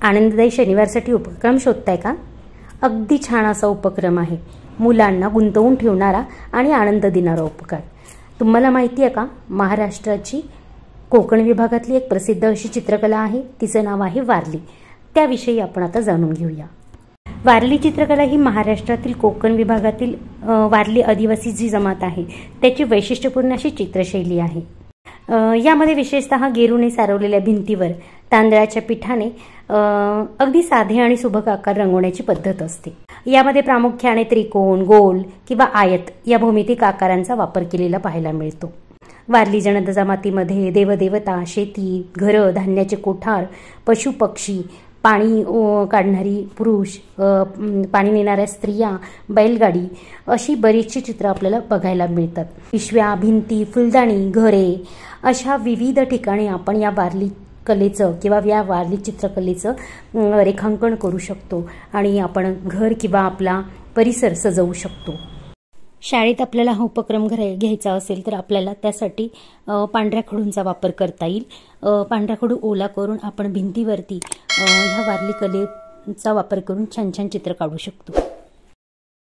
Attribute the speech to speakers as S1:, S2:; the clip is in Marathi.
S1: आनंददायी शनिवारसाठी उपक्रम शोधताय का? अगदी छान असा उपक्रम आहे. मुलांना गुंतवून ठेवणारा आणि आनंद देणारा उपक्रम. तुम्हाला माहिती आहे का, महाराष्ट्राची कोकण विभागातली एक प्रसिद्ध अशी चित्रकला आहे. तिचं नाव आहे वारली. त्याविषयी आपण आता जाणून घेऊया. वारली चित्रकला ही महाराष्ट्रातील कोकण विभागातील वारली आदिवासी जी जमात आहे त्याची वैशिष्ट्यपूर्ण अशी चित्रशैली आहे. यामध्ये विशेषतः गेरूने सारवलेल्या भिंतीवर तांदळाच्या पिठाने अगदी साधे आणि सुबक आकार रंगवण्याची पद्धत असते. यामध्ये प्रामुख्याने त्रिकोण, गोल किंवा आयत या भौमितिक आकारांचा वापर केलेला पाहायला मिळतो. वारली जनता जमातीमध्ये देवदेवता, शेती, घरं, धान्याचे कोठार, पशु पक्षी, पाणी काढणारी पुरुष, पाणी नेणाऱ्या स्त्रिया, बैलगाडी अशी बरीचशी चित्रं आपल्याला बघायला मिळतात. पिशव्या, भिंती, फुलदाणी, घरे अशा विविध ठिकाणी आपण या वारली कलेचं किंवा या वारली चित्रकलेचं रेखांकन करू शकतो आणि आपण घर किंवा आपला परिसर सजवू शकतो. शाळेत आपल्याला हा उपक्रम घ्यायचा असेल तर आपल्याला त्यासाठी पांढऱ्या खडूंचा वापर करता येईल. पांढरा खडू ओला करून आपण भिंतीवरती ह्या वारली कलेचा वापर करून छान छान चित्र काढू शकतो.